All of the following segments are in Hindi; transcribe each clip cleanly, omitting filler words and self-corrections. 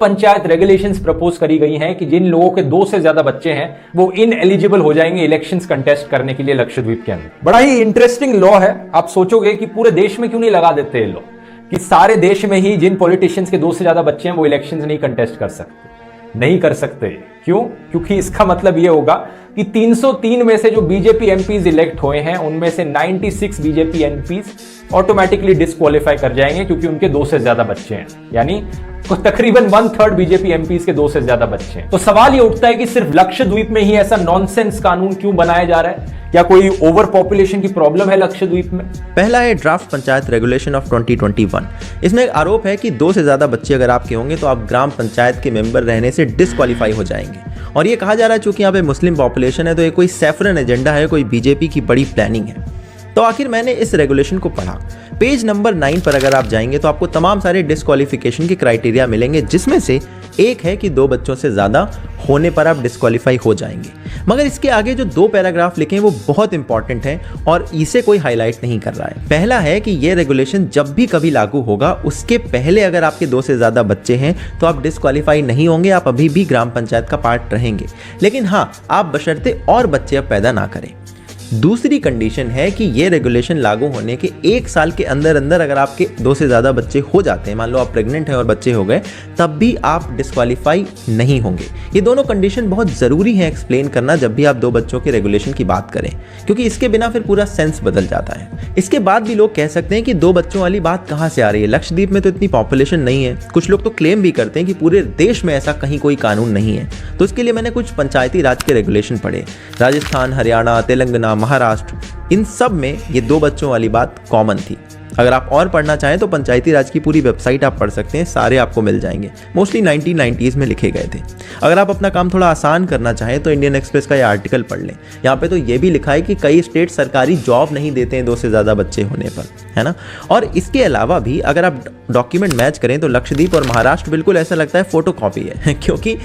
पंचायत रेगुलेशंस प्रपोज करी गई हैं कि जिन लोगों के 2 से ज्यादा बच्चे हैं वो इनएलिजिबल हो जाएंगे इलेक्शंस कंटेस्ट करने के लिए लक्षद्वीप के अंदर। बड़ा ही इंटरेस्टिंग लॉ है। आप सोचोगे कि पूरे देश में क्यों नहीं लगा देते ये लॉ, कि सारे देश में ही जिन पॉलिटिशियंस के 2 से ज्यादा बच्चे हैं वो इलेक्शंस नहीं कंटेस्ट कर सकते। नहीं कर सकते क्यों? क्योंकि इसका मतलब ये होगा कि 303 में से जो बीजेपी एमपीज इलेक्ट हुए हैं उनमें से 96 बीजेपी एमपीज ऑटोमेटिकली डिस्क्वालीफाई कर जाएंगे क्योंकि उनके 2 से ज्यादा बच्चे हैं, यानी तकरीबन 1/3 बीजेपी एमपीज के 2 से ज्यादा बच्चे हैं। तो सवाल ये उठता है कि सिर्फ लक्षद्वीप में ही ऐसा नॉनसेंस कानून क्यों बनाया जा रहा है? क्या कोई ओवर पॉपुलेशन की प्रॉब्लम है लक्षद्वीप में? पहला है ड्राफ्ट पंचायत रेगुलेशन ऑफ 2021। इसमें एक आरोप है कि 2 से ज्यादा बच्चे अगर आपके होंगे तो आप ग्राम पंचायत के मेंबर रहने से डिस्क्वालीफाई हो जाएंगे। और ये कहा जा रहा है चूंकि यहाँ पे मुस्लिम पॉपुलेशन है तो ये कोई सैफरन एजेंडा है, कोई बीजेपी की बड़ी प्लानिंग है। तो आखिर मैंने इस रेगुलेशन को पढ़ा। पेज नंबर 9 पर अगर आप जाएंगे तो आपको तमाम सारे डिस्क्वालिफिकेशन के क्राइटेरिया मिलेंगे, जिसमें से एक है कि 2 बच्चों से ज्यादा होने पर आप डिस्क्वालीफाई हो जाएंगे। मगर इसके आगे जो 2 पैराग्राफ लिखे हैं वो बहुत इंपॉर्टेंट हैं और इसे कोई हाईलाइट नहीं कर रहा है। पहला है कि ये रेगुलेशन जब भी कभी लागू होगा उसके पहले अगर आपके 2 से ज्यादा बच्चे हैं तो आप डिस्क्वालीफाई नहीं होंगे, आप अभी भी ग्राम पंचायत का पार्ट रहेंगे। लेकिन हाँ, आप बशर्ते और बच्चे अब पैदा ना करें। दूसरी कंडीशन है कि ये रेगुलेशन लागू होने के 1 साल के अंदर अंदर अगर आपके 2 से ज़्यादा बच्चे हो जाते हैं, मान लो आप प्रेग्नेंट हैं और बच्चे हो गए, तब भी आप डिस्क्वालीफाई नहीं होंगे। ये दोनों कंडीशन बहुत ज़रूरी है एक्सप्लेन करना जब भी आप 2 बच्चों के रेगुलेशन की बात करें, क्योंकि इसके बिना फिर पूरा सेंस बदल जाता है। इसके बाद भी लोग कह सकते हैं कि 2 बच्चों वाली बात कहाँ से आ रही है, लक्षद्वीप में तो इतनी पॉपुलेशन नहीं है। कुछ लोग तो क्लेम भी करते हैं कि पूरे देश में ऐसा कहीं कोई कानून नहीं है। तो इसके लिए मैंने कुछ पंचायती राज के रेगुलेशन पढ़े। राजस्थान, हरियाणा, तेलंगाना, महाराष्ट्र, इन सब में ये 2 बच्चों वाली बात कॉमन थी। अगर आप और पढ़ना चाहें तो पंचायती राज की पूरी वेबसाइट आप पढ़ सकते हैं, सारे आपको मिल जाएंगे। मोस्टली 1990s में लिखे गए थे। अगर आप अपना काम थोड़ा आसान करना चाहें तो इंडियन एक्सप्रेस का ये आर्टिकल पढ़ लें। यहाँ पे तो ये भी लिखा है कि कई स्टेट सरकारी जॉब नहीं देते हैं 2 से ज़्यादा बच्चे होने पर, है ना। और इसके अलावा भी अगर आप डॉक्यूमेंट मैच करें तो लक्षद्वीप और महाराष्ट्र बिल्कुल ऐसा लगता है फोटो कॉपी है क्योंकि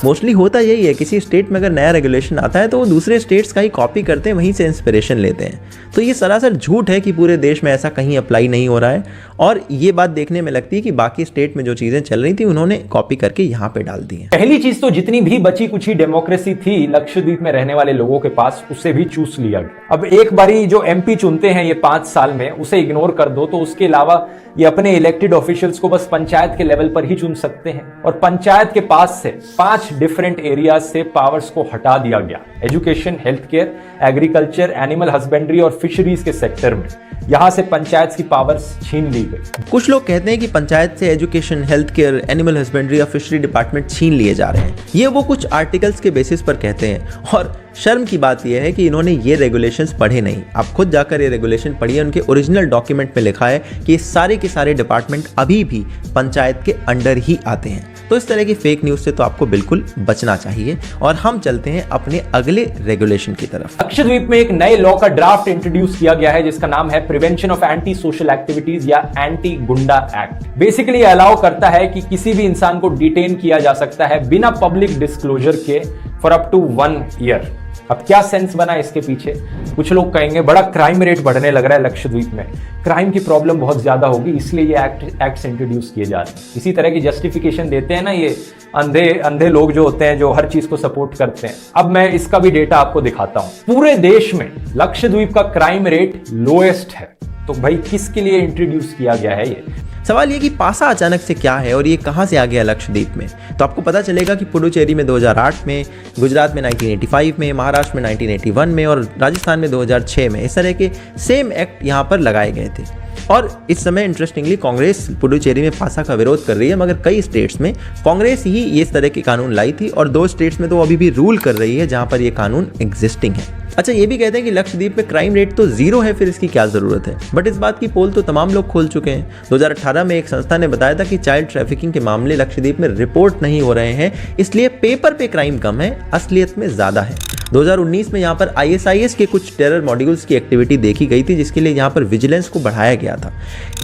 मोस्टली होता यही है, किसी स्टेट में अगर नया रेगुलेशन आता है तो वो दूसरे स्टेट्स का ही कॉपी करते हैं, वहीं से इंस्पिरेशन लेते हैं। तो ये सरासर झूठ है कि पूरे देश में ऐसा कहीं अप्लाई नहीं हो रहा है। और ये बात देखने में लगती है कि बाकी स्टेट में जो चीजें चल रही थी उन्होंने कॉपी करके यहाँ पे डाल दी है। पहली चीज तो जितनी भी बची कुछ ही डेमोक्रेसी थी लक्षद्वीप में रहने वाले लोगों के पास, उससे भी चूस लिया गया। अब एक बारी जो एमपी चुनते हैं ये 5 साल में, उसे इग्नोर कर दो तो उसके अलावा ये अपने इलेक्टेड ऑफिशियल्स को बस पंचायत के लेवल पर ही चुन सकते हैं। और पंचायत के पास से 5 डिफरेंट एरियाज से पावर्स को हटा दिया गया। Education, health care, agriculture, animal husbandry और फिशरीज के सेक्टर में यहां से पंचायत की पावर्स छीन ली गई। कुछ लोग कहते हैं कि पंचायत से education, health care, animal husbandry और फिशरी डिपार्टमेंट छीन लिए जा रहे हैं। ये वो कुछ आर्टिकल्स के बेसिस पर कहते हैं। और शर्म की बात यह है कि इन्होंने ये रेगुलेशंस पढ़े नहीं। आप खुद जाकर ये रेगुलेशन पढ़िए, उनके ओरिजिनल डॉक्यूमेंट में लिखा है कि ये सारे के सारे डिपार्टमेंट अभी भी पंचायत के अंडर ही आते हैं। तो इस तरह की फेक न्यूज से तो आपको बिल्कुल बचना चाहिए। और हम चलते हैं अपने अगले रेगुलेशन की तरफ। लक्षद्वीप में एक नए लॉ का ड्राफ्ट इंट्रोड्यूस किया गया है जिसका नाम है prevention of anti social activities या एंटी गुंडा एक्ट। बेसिकली अलाउ करता है कि किसी भी इंसान को डिटेन किया जा सकता है बिना पब्लिक डिस्क्लोजर के फॉर अप टू 1 ईयर। अब क्या सेंस बना इसके पीछे? कुछ लोग कहेंगे बड़ा क्राइम रेट बढ़ने लग रहा है लक्षद्वीप में, क्राइम की प्रॉब्लम बहुत ज्यादा होगी इसलिए ये एक्ट्स इंट्रोड्यूस किए जा रहे हैं। इसी तरह की जस्टिफिकेशन देते हैं ना ये अंधे लोग जो होते हैं, जो हर चीज को सपोर्ट करते हैं। अब मैं इसका भी डेटा आपको दिखाता हूं। पूरे देश में लक्षद्वीप का क्राइम रेट लोएस्ट है। तो भाई किसके लिए इंट्रोड्यूस किया गया है ये? सवाल ये कि पासा अचानक से क्या है और ये कहां से आ गया लक्षद्वीप में। तो आपको पता चलेगा कि पुडुचेरी में 2008 में, गुजरात में 1985 में, महाराष्ट्र में 1981 में और राजस्थान में 2006 में इस तरह के सेम एक्ट यहां पर लगाए गए थे। और इस समय इंटरेस्टिंगली कांग्रेस पुडुचेरी में पासा का विरोध कर रही है, मगर कई स्टेट्स में कांग्रेस ही ये इस तरह के कानून लाई थी और 2 स्टेट्स में तो अभी भी रूल कर रही है जहां पर ये कानून एग्जिस्टिंग है। अच्छा, ये भी कहते हैं कि लक्षद्वीप में क्राइम रेट तो 0 है, फिर इसकी क्या जरूरत है। बट इस बात की पोल तो तमाम लोग खोल चुके हैं। 2018 में एक संस्था ने बताया था कि चाइल्ड ट्रैफिकिंग के मामले लक्षद्वीप में रिपोर्ट नहीं हो रहे हैं, इसलिए पेपर पे क्राइम कम है, असलियत में ज्यादा है। 2019 में यहाँ पर ISIS के कुछ टेरर मॉड्यूल्स की एक्टिविटी देखी गई थी जिसके लिए यहाँ पर विजिलेंस को बढ़ाया गया था।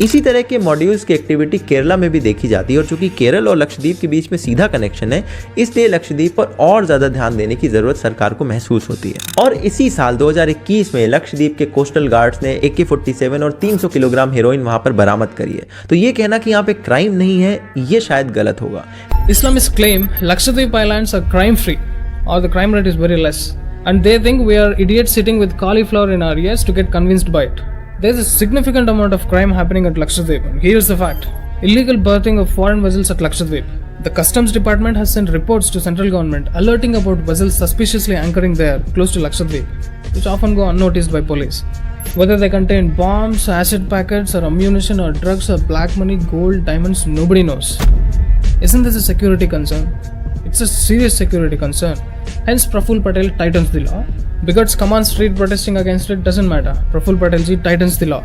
इसी तरह के मॉड्यूल्स की एक्टिविटी केरला में भी देखी जाती है और चूंकि केरल और लक्षद्वीप के बीच में सीधा कनेक्शन है, इसलिए लक्षद्वीप पर और ज्यादा ध्यान देने की जरूरत सरकार को महसूस होती है। और इसी इसी साल 2021 में लक्षद्वीप के कोस्टल गार्ड्स ने AK-47 और 300 किलोग्राम हेरोइन वहां पर बरामद करी है। तो ये कहना कि यहाँ पे क्राइम नहीं है, ये शायद गलत होगा। Islamists claim Lakshadweep Islands are crime free or the crime rate is very less, and they think we are idiots sitting with cauliflower in our ears to get convinced by it. There is a significant amount of crime happening at Lakshadweep, and here's the fact: illegal berthing of foreign vessels at Lakshadweep. The Customs Department has sent reports to central government alerting about vessels suspiciously anchoring there close to Lakshadweep, which often go unnoticed by police. Whether they contain bombs, acid packets, or ammunition, or drugs, or black money, gold, diamonds, nobody knows. Isn't this a security concern? It's a serious security concern. Hence, Praful Patel tightens the law. Bigots come on street protesting against it, doesn't matter. Praful Patel ji tightens the law.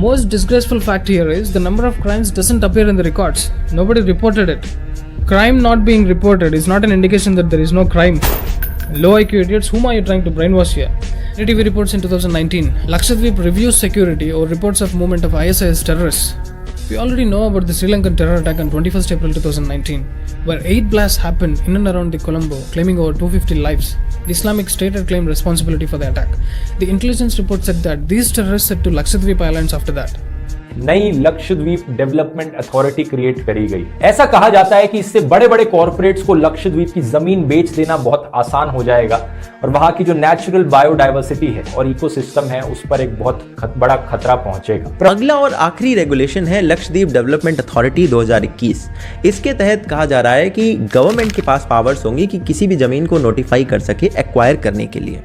Most disgraceful fact here is the number of crimes doesn't appear in the records. Nobody reported it. Crime not being reported is not an indication that there is no crime. Low IQ idiots, whom are you trying to brainwash here? NDTV reports in 2019, Lakshadweep reviews security or reports of movement of ISIS terrorists. We already know about the Sri Lankan terror attack on 21st April 2019, where 8 blasts happened in and around the Colombo, claiming over 250 lives. The Islamic State had claimed responsibility for the attack. The intelligence report said that these terrorists set to Lakshadweep Islands after that. नई लक्षद्वीप डेवलपमेंट अथॉरिटी क्रिएट करी गई। ऐसा कहा जाता है कि इससे बड़े बड़े कॉर्पोरेट्स को लक्षद्वीप की जमीन बेच देना बहुत आसान हो जाएगा और वहां की जो नेचुरल बायोडाइवर्सिटी है और इकोसिस्टम है उस पर एक बहुत बड़ा खतरा पहुंचेगा। अगला और आखिरी रेगुलेशन है लक्षद्वीप डेवलपमेंट अथॉरिटी 2021। इसके तहत कहा जा रहा है कि गवर्नमेंट के पास पावर्स होंगी कि किसी भी जमीन को नोटिफाई कर सके एक्वायर करने के लिए।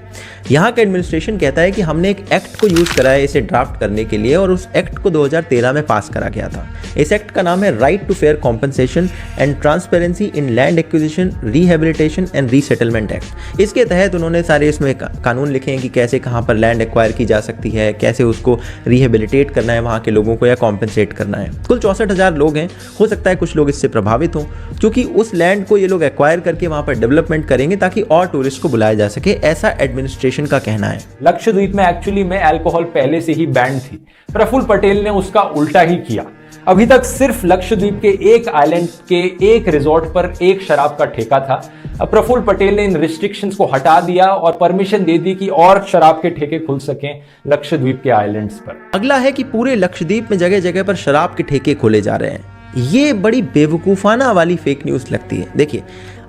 यहाँ का एडमिनिस्ट्रेशन कहता है कि हमने एक एक्ट को यूज करा है इसे ड्राफ्ट करने के लिए और उस एक्ट को 2013 में पास करा गया था। इस एक्ट का नाम है right to fair compensation and transparency in land acquisition, rehabilitation and resettlement act. इसके तहत उन्होंने सारे इसमें कानून लिखे हैं कि कैसे कहाँ पर लैंड एक्वायर की जा सकती है, कैसे उसको रिहेबिलिटेट करना है वहाँ के लोगों को या कॉम्पनसेट करना है। कुल 64,000 लोग हैं, हो सकता है कुछ लोग इससे प्रभावित हों क्योंकि उस लैंड को ये लोग एक्वायर करके वहाँ पर डेवलपमेंट करेंगे ताकि और टूरिस्ट को बुलाया जा सके, ऐसा एडमिनिस्ट्रेशन का कहना है। लक्षद्वीप में एक्चुअली में अल्कोहल पहले से ही बैन थी। प्रफुल्ल पटेल ने उसका उल्टा ही किया। अभी तक सिर्फ लक्षद्वीप के एक आइलैंड के एक रिजॉर्ट पर एक शराब का ठेका था। अब प्रफुल्ल पटेल ने इन रिस्ट्रिक्शंस को हटा दिया और परमिशन दे दी कि और शराब के ठेके खुल सकें लक्षद्वीप के आइलैंड्स पर। अगला है कि पूरे लक्षद्वीप में जगह जगह पर शराब के ठेके खोले जा रहे हैं। ये बड़ी बेवकूफाना वाली फेक न्यूज लगती है। देखिए,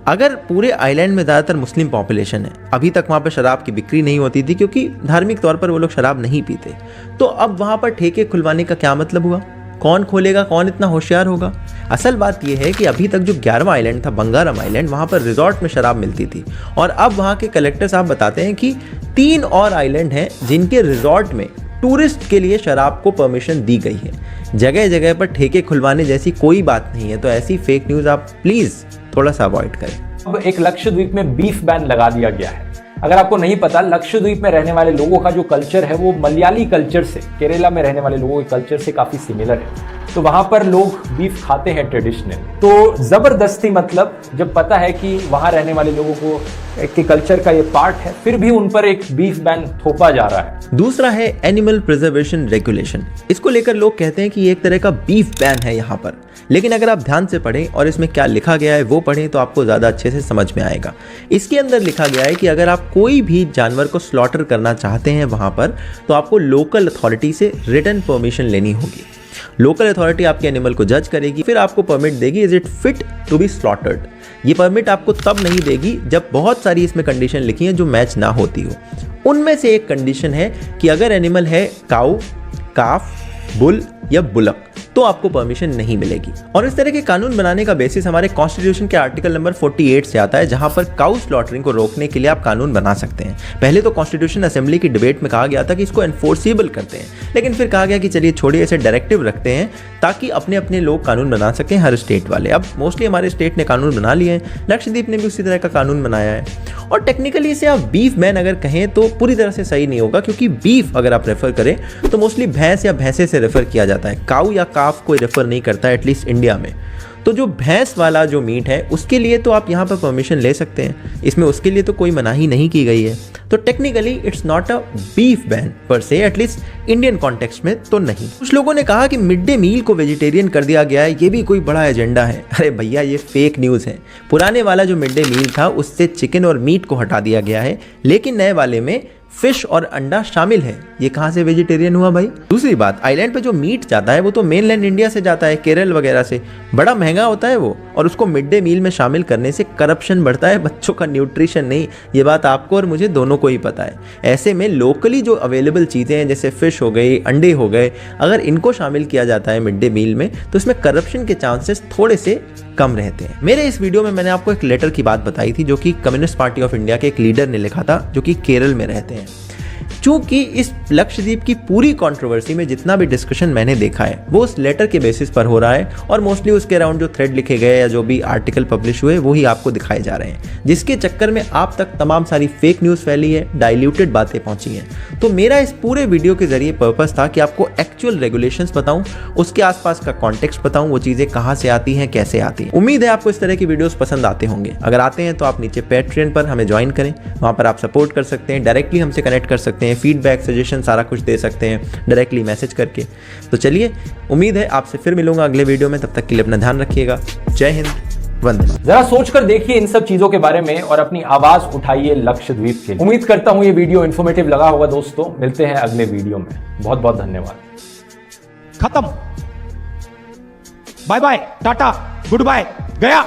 अगर पूरे आइलैंड में ज़्यादातर मुस्लिम पॉपुलेशन है, अभी तक वहाँ पर शराब की बिक्री नहीं होती थी क्योंकि धार्मिक तौर पर वो लोग शराब नहीं पीते, तो अब वहाँ पर ठेके खुलवाने का क्या मतलब हुआ? कौन खोलेगा? कौन इतना होशियार होगा? असल बात यह है कि अभी तक जो 11वां आइलैंड था, बंगारम आइलैंड, वहाँ पर रिजॉर्ट में शराब मिलती थी और अब वहाँ के कलेक्टर साहब बताते हैं कि 3 और आइलैंड हैं जिनके रिजॉर्ट में टूरिस्ट के लिए शराब को परमिशन दी गई है। जगह जगह पर ठेके खुलवाने जैसी कोई बात नहीं है, तो ऐसी फेक न्यूज़ आप प्लीज़ थोड़ा सा अवॉइड करें। अब एक लक्षद्वीप में बीफ बैन लगा दिया गया है। अगर आपको नहीं पता, लक्षद्वीप में रहने वाले लोगों का जो कल्चर है वो मलयाली कल्चर से, केरला में रहने वाले लोगों के कल्चर से काफी सिमिलर है। तो वहां पर लोग बीफ खाते हैं ट्रेडिशनल। तो जबरदस्ती, मतलब जब पता है कि वहां रहने वाले लोगों को के कल्चर का ये पार्ट है, फिर भी उन पर एक बीफ बैन थोपा जा रहा है। दूसरा है एनिमल प्रिजर्वेशन रेगुलेशन। इसको लेकर लोग कहते हैं कि ये एक तरह का बीफ बैन है यहाँ पर, लेकिन अगर आप ध्यान से पढ़ें और इसमें क्या लिखा गया है वो पढ़ें तो आपको ज़्यादा अच्छे से समझ में आएगा। इसके अंदर लिखा गया है कि अगर आप कोई भी जानवर को स्लॉटर करना चाहते हैं वहाँ पर, तो आपको लोकल अथॉरिटी से रिटन परमिशन लेनी होगी। लोकल अथॉरिटी आपके एनिमल को जज करेगी, फिर आपको परमिट देगी, is it fit to be slaughtered. ये परमिट आपको तब नहीं देगी जब बहुत सारी इसमें कंडीशन लिखी हैं जो मैच ना होती हो। उनमें से एक कंडीशन है कि अगर एनिमल है काऊ, काफ, बुल या बुलक, तो आपको परमिशन नहीं मिलेगी। और इस तरह के कानून बनाने का बेसिस हमारे कॉन्स्टिट्यूशन के आर्टिकल नंबर 48 से आता है, जहां पर काउ स्लॉटरिंग को रोकने के लिए आप कानून बना सकते हैं। पहले तो कॉन्स्टिट्यूशन असेंबली की डिबेट में कहा गया था कि इसको एनफोर्सेबल करते हैं, लेकिन फिर कहा गया कि चलिए छोड़िए, इसे डायरेक्टिव रखते हैं ताकि अपने अपने लोग कानून बना सकें, हर स्टेट वाले। अब मोस्टली हमारे स्टेट ने कानून बना लिए हैं, लक्षद्वीप ने भी उसी तरह का कानून बनाया है। और टेक्निकली इसे आप बीफ बैन अगर कहें तो पूरी तरह से सही नहीं होगा, क्योंकि बीफ अगर आप रेफर करें तो मोस्टली भैंस या भैंसे से रेफर किया जाता है, काऊ या काफ कोई रेफर नहीं करता है, एटलीस्ट इंडिया में। तो जो भैंस वाला जो मीट है उसके लिए तो आप यहाँ पर परमिशन ले सकते हैं, इसमें उसके लिए तो कोई मनाही नहीं की गई है। तो technically it's not a beef ban पर से, एटलीस्ट इंडियन कॉन्टेक्स्ट में तो नहीं। कुछ लोगों ने कहा कि मिड डे मील को वेजिटेरियन कर दिया गया है, ये भी कोई बड़ा एजेंडा है। अरे भैया ये फेक न्यूज़ है। पुराने वाला जो मिड डे मील था उससे चिकन और मीट को हटा दिया गया है, लेकिन नए वाले में फिश और अंडा शामिल है। ये कहाँ से वेजिटेरियन हुआ भाई? दूसरी बात, आइलैंड पे जो मीट जाता है वो तो मेनलैंड इंडिया से जाता है, केरल वगैरह से, बड़ा महंगा होता है वो, और उसको मिड डे मील में शामिल करने से करप्शन बढ़ता है, बच्चों का न्यूट्रिशन नहीं। ये बात आपको और मुझे दोनों को ही पता है। ऐसे में लोकली जो अवेलेबल चीज़ें हैं जैसे फिश हो गई, अंडे हो गए, अगर इनको शामिल किया जाता है मिड डे मील में तो इसमें करप्शन के चांसेस थोड़े से कम रहते हैं। मेरे इस वीडियो में मैंने आपको एक लेटर की बात बताई थी जो कि कम्युनिस्ट पार्टी ऑफ इंडिया के एक लीडर ने लिखा था जो कि केरल में रहते हैं। चूंकि इस लक्षद्वीप की पूरी कंट्रोवर्सी में जितना भी डिस्कशन मैंने देखा है वो उस लेटर के बेसिस पर हो रहा है, और मोस्टली उसके अराउंड जो थ्रेड लिखे गए या जो भी आर्टिकल पब्लिश हुए वो ही आपको दिखाए जा रहे हैं, जिसके चक्कर में आप तक तमाम सारी फेक न्यूज़ फैली है, डाइल्यूटेड बातें पहुंची हैं। तो मेरा इस पूरे वीडियो के जरिए पर्पस था कि आपको एक्चुअल रेगुलेशंस बताऊं, उसके आसपास का कॉन्टेक्स्ट बताऊं, वो चीज़ें कहाँ से आती हैं, कैसे आती हैं। उम्मीद है आपको इस तरह की वीडियोस पसंद आते होंगे। अगर आते हैं तो आप नीचे पैट्रियन पर हमें ज्वाइन करें, वहाँ पर आप सपोर्ट कर सकते हैं, डायरेक्टली हमसे कनेक्ट कर सकते हैं, फीडबैक सजेशन सारा कुछ दे सकते हैं डायरेक्टली मैसेज करके। तो चलिए, उम्मीद है आपसे फिर मिलूंगा अगले वीडियो में। तब तक के लिए अपना ध्यान रखिएगा। जय हिंद, वंदे मातरम। जरा सोचकर देखिए इन सब चीजों के बारे में और अपनी आवाज उठाइए लक्षद्वीप के लिए। उम्मीद करता हूं ये वीडियो इंफॉर्मेटिव लगा होगा दोस्तों। मिलते हैं अगले वीडियो में। बहुत बहुत धन्यवाद। खत्म, bye bye, tata, good bye, गया।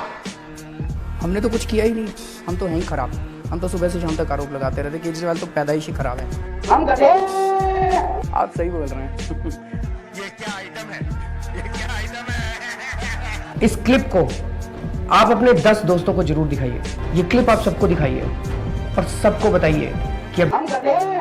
हमने तो कुछ किया ही नहीं, हम तो हैं ही खराब। हम तो सुबह से शाम तक आरोप लगाते रहते, केजरीवाल तो पैदाइश ही खराब है। हम गधे। आप सही बोल रहे हैं। ये क्या आइटम है? ये क्या आइटम है? इस क्लिप को आप अपने 10 दोस्तों को जरूर दिखाइए। ये क्लिप आप सबको दिखाइए और सबको बताइए कि अब हम गधे।